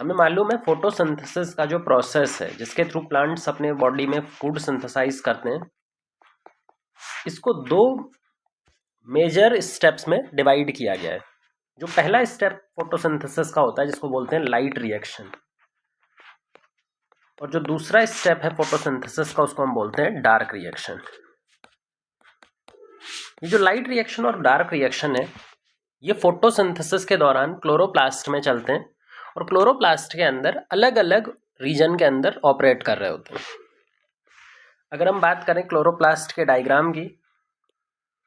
हमें मालूम है फोटोसिंथेसिस का जो प्रोसेस है जिसके थ्रू प्लांट्स अपने बॉडी में फूड सिंथेसाइज करते हैं, इसको दो मेजर स्टेप्स में डिवाइड किया गया है। जो पहला स्टेप फोटोसिंथेसिस का होता है जिसको बोलते हैं लाइट रिएक्शन, और जो दूसरा स्टेप है फोटोसिंथेसिस का उसको हम बोलते हैं डार्क रिएक्शन। ये जो लाइट रिएक्शन और डार्क रिएक्शन है ये फोटोसिंथेसिस के दौरान क्लोरोप्लास्ट में चलते हैं और क्लोरोप्लास्ट के अंदर अलग अलग रीजन के अंदर ऑपरेट कर रहे होते हैं। अगर हम बात करें क्लोरोप्लास्ट के डायग्राम की,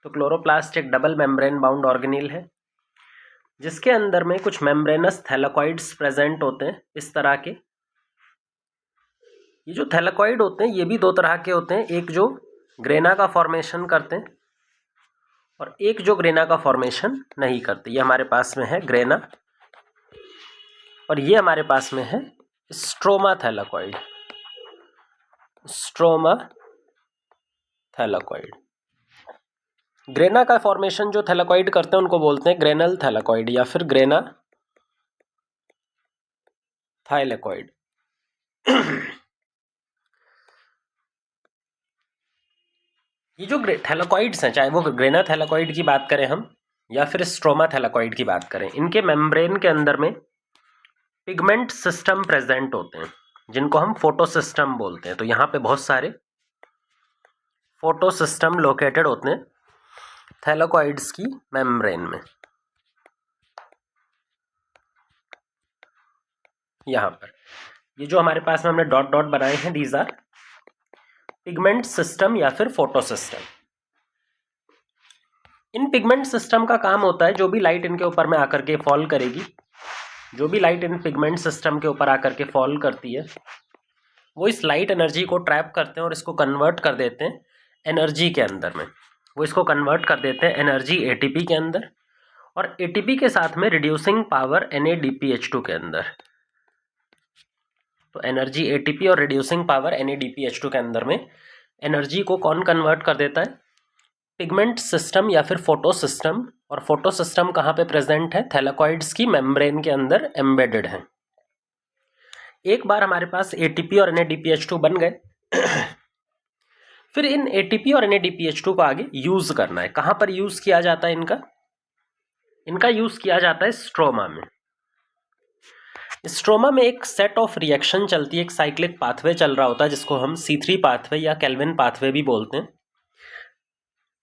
तो क्लोरोप्लास्ट एक डबल मेम्ब्रेन बाउंड ऑर्गेनील है जिसके अंदर में कुछ मेम्ब्रेनस थैलाकॉइड्स प्रेजेंट होते हैं इस तरह के। ये जो थैलाकॉइड होते हैं ये भी दो तरह के होते हैं, एक जो ग्रेना का फॉर्मेशन करते हैं और एक जो ग्रेना का फॉर्मेशन नहीं करते। ये हमारे पास में है ग्रेना और ये हमारे पास में है stroma thylakoid. Stroma thylakoid, grana का फॉर्मेशन जो थैलाकॉइड करते हैं उनको बोलते हैं ग्रेनल थैलाकॉइड या फिर ग्रेना थाइलेकॉइड। ये जो थैलाकॉइड्स हैं, चाहे वो ग्रेना थैलाकॉइड की बात करें हम या फिर स्ट्रोमा थैलाकॉइड की बात करें, इनके मेम्ब्रेन के अंदर में पिगमेंट सिस्टम प्रेजेंट होते हैं जिनको हम फोटो सिस्टम बोलते हैं। तो यहाँ पे बहुत सारे फोटो सिस्टम लोकेटेड होते हैं थैलाकॉइड्स की मेम्ब्रेन में। यहाँ पर ये जो हमारे पास में हमने डॉट डॉट बनाए हैं, दीज आर पिगमेंट सिस्टम या फिर फोटो सिस्टम। इन पिगमेंट सिस्टम का काम होता है जो भी लाइट इनके ऊपर में आकर के फॉल करेगी, जो भी लाइट इन पिगमेंट सिस्टम के ऊपर आकर के फॉल करती है वो इस लाइट एनर्जी को ट्रैप करते हैं और इसको कन्वर्ट कर देते हैं एनर्जी के अंदर में। वो इसको कन्वर्ट कर देते हैं एनर्जी एटीपी के अंदर और एटीपी के साथ में रिड्यूसिंग पावर NADPH2 के अंदर। तो एनर्जी एटीपी और रिड्यूसिंग पावर NADPH2 के अंदर में एनर्जी को कौन कन्वर्ट कर देता है? पिगमेंट सिस्टम या फिर फोटो सिस्टम। और फोटो सिस्टम कहाँ पे प्रेजेंट है? थैलाकॉइड्स की मेम्ब्रेन के अंदर एम्बेडेड है। एक बार हमारे पास एटीपी और NADPH2 बन गए फिर इन एटीपी और NADPH2 को आगे यूज करना है। कहाँ पर यूज किया जाता है इनका यूज किया जाता है स्ट्रोमा में। स्ट्रोमा में एक सेट ऑफ रिएक्शन चलती है, एक साइक्लिक पाथवे चल रहा होता है जिसको हम C3 पाथवे या केल्विन पाथवे भी बोलते हैं,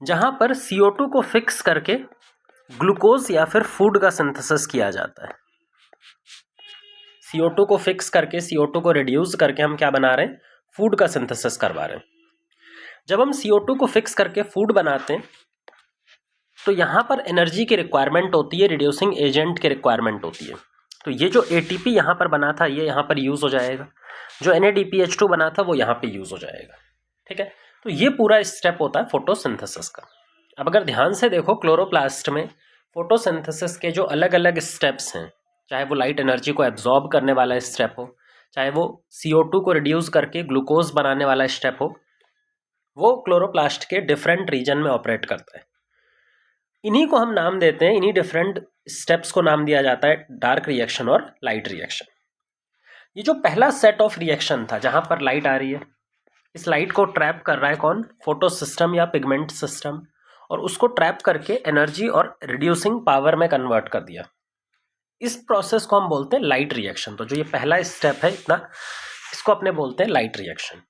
जहां पर CO2 को फिक्स करके ग्लूकोज या फिर फूड का सिंथेसिस किया जाता है। CO2 को फिक्स करके, CO2 को रिड्यूस करके हम क्या बना रहे हैं? फूड का सिंथेसिस करवा रहे हैं। जब हम CO2 को फिक्स करके फूड बनाते हैं तो यहाँ पर एनर्जी की रिक्वायरमेंट होती है, रिड्यूसिंग एजेंट की रिक्वायरमेंट होती है। तो ये जो एटीपी यहाँ पर बना था ये यहाँ पर यूज़ हो जाएगा, जो NADPH2 बना था वो यहाँ पे यूज़ हो जाएगा। ठीक है, तो ये पूरा स्टेप होता है फोटोसिंथेसिस का। अब अगर ध्यान से देखो क्लोरोप्लास्ट में फोटोसिंथेसिस के जो अलग अलग स्टेप्स हैं, चाहे वो लाइट एनर्जी को एब्जॉर्ब करने वाला स्टेप हो, चाहे वो CO2 को रिड्यूस करके ग्लूकोज बनाने वाला स्टेप हो, वो क्लोरोप्लास्ट के डिफरेंट रीजन में ऑपरेट करता है। इन्हीं को हम नाम देते हैं, इन्हीं डिफरेंट स्टेप्स को नाम दिया जाता है डार्क रिएक्शन और लाइट रिएक्शन। ये जो पहला सेट ऑफ रिएक्शन था जहां पर लाइट आ रही है, इस लाइट को ट्रैप कर रहा है कौन? फोटो सिस्टम या पिगमेंट सिस्टम, और उसको ट्रैप करके एनर्जी और रिड्यूसिंग पावर में कन्वर्ट कर दिया। इस प्रोसेस को हम बोलते हैं लाइट रिएक्शन। तो जो ये पहला स्टेप है इतना, इसको अपने बोलते हैं लाइट रिएक्शन।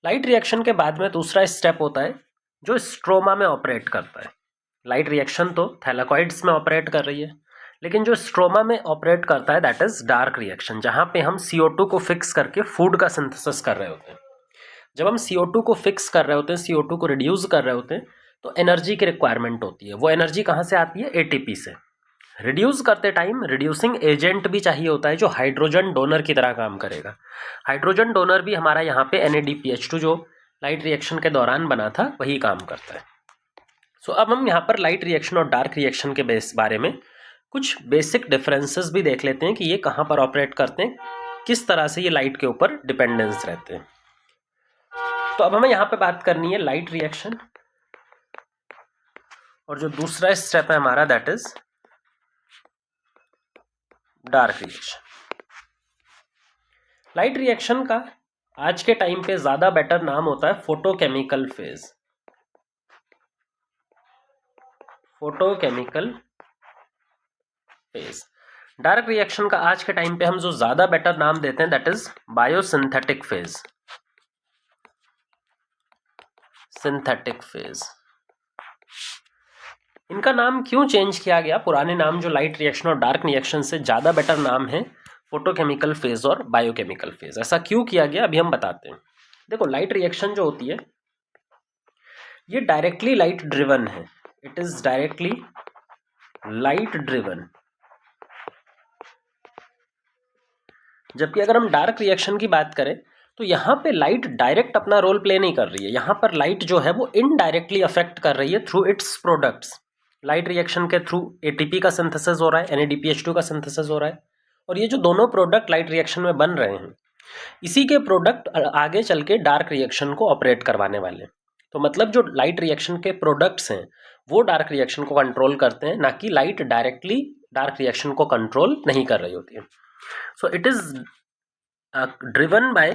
लाइट रिएक्शन के बाद में दूसरा स्टेप होता है जो स्ट्रोमा में ऑपरेट करता है। लाइट रिएक्शन तो थैलाकॉइड्स में ऑपरेट कर रही है, लेकिन जो स्ट्रोमा में ऑपरेट करता है दैट इज डार्क रिएक्शन, जहां पे हम CO2 को फिक्स करके फूड का सिंथेसिस कर रहे होते हैं। जब हम CO2 को फिक्स कर रहे होते हैं, CO2 को रिड्यूस कर रहे होते हैं, तो एनर्जी की रिक्वायरमेंट होती है। वो एनर्जी कहाँ से आती है? एटीपी से। रिड्यूस करते टाइम रिड्यूसिंग एजेंट भी चाहिए होता है जो हाइड्रोजन डोनर की तरह काम करेगा। हाइड्रोजन डोनर भी हमारा यहाँ पे NADPH2 जो लाइट रिएक्शन के दौरान बना था वही काम करता है। सो अब हम यहाँ पर लाइट रिएक्शन और डार्क रिएक्शन के बारे में कुछ बेसिक डिफरेंसेस भी देख लेते हैं कि ये कहाँ पर ऑपरेट करते हैं, किस तरह से ये लाइट के ऊपर डिपेंडेंस रहते हैं। तो अब हमें यहाँ पे बात करनी है लाइट रिएक्शन, और जो दूसरा स्टेप है हमारा that is dark reaction. Light reaction का आज के टाइम पे ज्यादा बेटर नाम होता है photochemical phase. Photochemical phase. Direct reaction का आज के टाइम पे हम जो ज्यादा बेटर नाम देते हैं that is biosynthetic phase. Synthetic phase. इनका नाम क्यों चेंज किया गया? पुराने नाम जो लाइट रिएक्शन और डार्क रिएक्शन से ज़्यादा बेटर नाम है फोटोकेमिकल फेज और बायोकेमिकल फेज। ऐसा क्यों किया गया अभी हम बताते हैं। देखो, लाइट रिएक्शन जो होती है ये डायरेक्टली लाइट ड्रिवन है। It is directly light driven. जबकि अगर हम डार्क रिएक्शन की बात करें तो यहाँ पे लाइट डायरेक्ट अपना रोल प्ले नहीं कर रही है। यहाँ पर लाइट जो है वो इनडायरेक्टली अफेक्ट कर रही है through its products. Light reaction के थ्रू एटीपी का सिंथेसिस हो रहा है, NADPH2 का सिंथेसिस हो रहा है, और ये जो दोनों प्रोडक्ट लाइट रिएक्शन में बन रहे हैं इसी के प्रोडक्ट आगे चल के डार्क रिएक्शन को ऑपरेट करवाने वाले। तो मतलब जो लाइट रिएक्शन के प्रोडक्ट्स हैं वो डार्क रिएक्शन को कंट्रोल करते हैं, ना कि लाइट डायरेक्टली डार्क रिएक्शन को कंट्रोल नहीं कर रही होती है। So it is driven by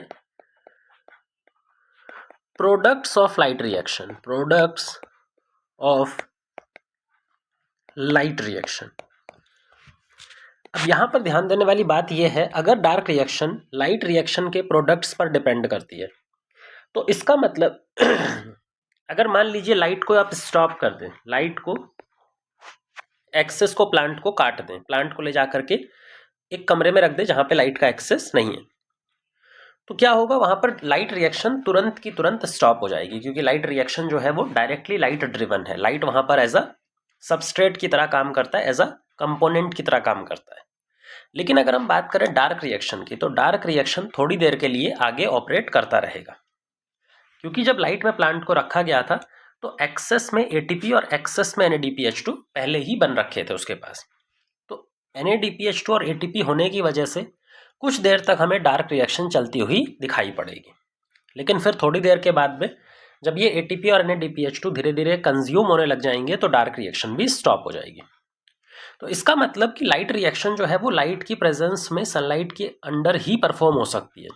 products of light reaction. Products of light reaction. अब यहाँ पर ध्यान देने वाली बात यह है, अगर डार्क रिएक्शन लाइट रिएक्शन के प्रोडक्ट्स पर डिपेंड करती है तो इसका मतलब अगर मान लीजिए लाइट को आप स्टॉप कर दें, लाइट को एक्सेस को प्लांट को काट दें, प्लांट को ले जा करके एक कमरे में रख दें जहां पे लाइट का एक्सेस नहीं है, तो क्या होगा? वहां पर लाइट रिएक्शन तुरंत की तुरंत स्टॉप हो जाएगी, क्योंकि लाइट रिएक्शन जो है वो डायरेक्टली लाइट ड्रिवन है। लाइट वहां पर एज अ सबस्ट्रेट की तरह काम करता है, एज अ कंपोनेंट की तरह काम करता है। लेकिन अगर हम बात करें डार्क रिएक्शन की, तो डार्क रिएक्शन थोड़ी देर के लिए आगे ऑपरेट करता रहेगा, क्योंकि जब लाइट में प्लांट को रखा गया था तो एक्सेस में एटीपी और एक्सेस में NADPH2 पहले ही बन रखे थे उसके पास। तो NADPH2 और एटीपी होने की वजह से कुछ देर तक हमें डार्क रिएक्शन चलती हुई दिखाई पड़ेगी, लेकिन फिर थोड़ी देर के बाद में जब ये एटीपी और NADPH2 धीरे धीरे कंज्यूम होने लग जाएंगे तो डार्क रिएक्शन भी स्टॉप हो जाएगी। तो इसका मतलब कि लाइट रिएक्शन जो है वो लाइट की प्रेजेंस में सनलाइट के अंडर ही परफॉर्म हो सकती है।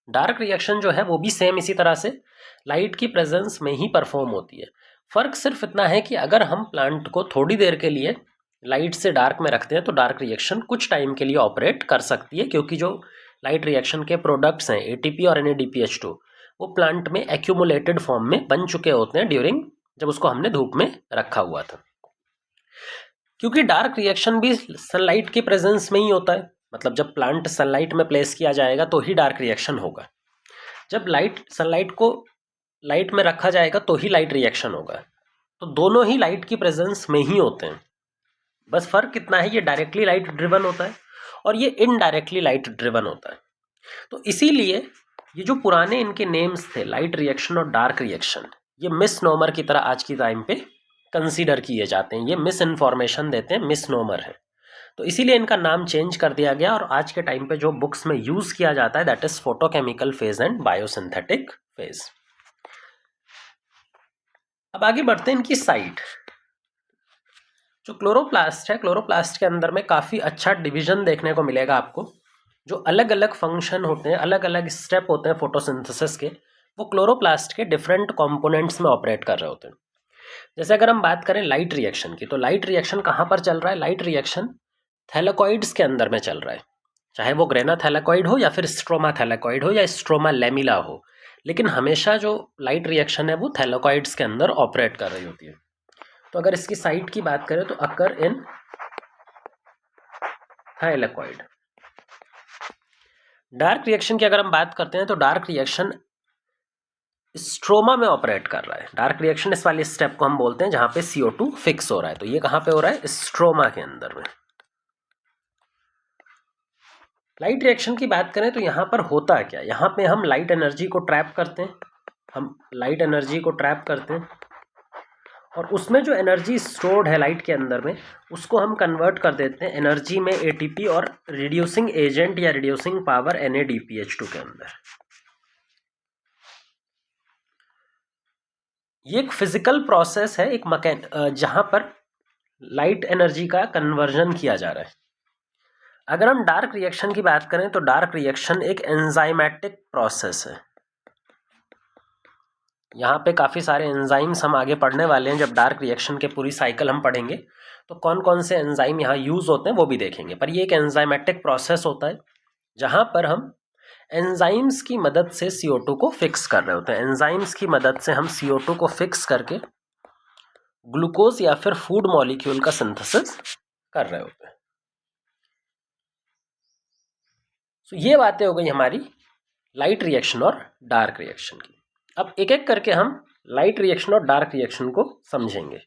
डार्क रिएक्शन जो है वो भी सेम इसी तरह से लाइट की प्रेजेंस में ही परफॉर्म होती है। फर्क सिर्फ इतना है कि अगर हम प्लांट को थोड़ी देर के लिए लाइट से डार्क में रखते हैं तो डार्क रिएक्शन कुछ टाइम के लिए ऑपरेट कर सकती है, क्योंकि जो लाइट रिएक्शन के प्रोडक्ट्स हैं एटीपी और NADPH2 वो प्लांट में एक्यूमुलेटेड फॉर्म में बन चुके होते हैं ड्यूरिंग जब उसको हमने धूप में रखा हुआ था। क्योंकि डार्क रिएक्शन भी सनलाइट के प्रेजेंस में ही होता है, मतलब जब प्लांट सनलाइट में प्लेस किया जाएगा तो ही डार्क रिएक्शन होगा, जब सनलाइट को लाइट में रखा जाएगा तो ही लाइट रिएक्शन होगा। तो दोनों ही लाइट की प्रेजेंस में ही होते हैं, बस फर्क कितना है, ये डायरेक्टली लाइट ड्रिवन होता है और ये इनडायरेक्टली लाइट ड्रिवन होता है। तो इसीलिए ये जो पुराने इनके नेम्स थे लाइट रिएक्शन और डार्क रिएक्शन, ये मिसनोमर की तरह आज की टाइम पे कंसीडर किए जाते हैं, ये मिस इन्फॉर्मेशन देते हैं, मिसनोमर है। तो इसीलिए इनका नाम चेंज कर दिया गया और आज के टाइम पे जो बुक्स में यूज किया जाता है that is photochemical phase and biosynthetic phase. अब आगे बढ़ते हैं इनकी साइट। जो क्लोरोप्लास्ट है, क्लोरोप्लास्ट के अंदर में काफ़ी अच्छा डिवीजन देखने को मिलेगा आपको। जो अलग अलग फंक्शन होते हैं, अलग अलग स्टेप होते हैं फोटोसिंथेसिस के, वो क्लोरोप्लास्ट के डिफरेंट कंपोनेंट्स में ऑपरेट कर रहे होते हैं। जैसे अगर हम बात करें लाइट रिएक्शन की, तो लाइट रिएक्शन कहाँ पर चल रहा है? लाइट रिएक्शन थैलेकॉइड्स के अंदर में चल रहा है, चाहे वो ग्रेना थैलेकॉइड हो या फिर स्ट्रोमा थैलेकॉइड हो या स्ट्रोमा लेमिला हो, लेकिन हमेशा जो लाइट रिएक्शन है वो थैलेकॉइड्स के अंदर ऑपरेट कर रही होती है। तो अगर इसकी साइट की बात करें तो अकर इन थाइलेकॉइड। डार्क रिएक्शन की अगर हम बात करते हैं तो डार्क रिएक्शन स्ट्रोमा में ऑपरेट कर रहा है। डार्क रिएक्शन इस वाले स्टेप को हम बोलते हैं जहां पे CO2 फिक्स हो रहा है, तो ये कहां पे हो रहा है? स्ट्रोमा के अंदर में। लाइट रिएक्शन की बात करें तो यहाँ पर होता है क्या? यहाँ पे हम लाइट एनर्जी को ट्रैप करते हैं, हम लाइट एनर्जी को ट्रैप करते हैं और उसमें जो एनर्जी स्टोर्ड है लाइट के अंदर में उसको हम कन्वर्ट कर देते हैं एनर्जी में एटीपी और रिड्यूसिंग एजेंट या रिड्यूसिंग पावर NADPH2 के अंदर। ये एक फिजिकल प्रोसेस है, एक जहां पर लाइट एनर्जी का कन्वर्जन किया जा रहा है। अगर हम डार्क रिएक्शन की बात करें तो डार्क रिएक्शन एक एंजाइमेटिक प्रोसेस है। यहाँ पे काफ़ी सारे एंजाइम्स हम आगे पढ़ने वाले हैं। जब डार्क रिएक्शन के पूरी साइकिल हम पढ़ेंगे तो कौन कौन से एंजाइम यहाँ यूज़ होते हैं वो भी देखेंगे। पर ये एक एंजाइमेटिक प्रोसेस होता है जहाँ पर हम एंजाइम्स की मदद से CO2 को फिक्स कर रहे होते हैं। एंजाइम्स की मदद से हम CO2 को फिक्स करके ग्लूकोज या फिर फूड मॉलिक्यूल का सिंथेसिस कर रहे होते हैं। तो ये बातें हो गई हमारी लाइट रिएक्शन और डार्क रिएक्शन की। अब एक एक करके हम लाइट रिएक्शन और डार्क रिएक्शन को समझेंगे।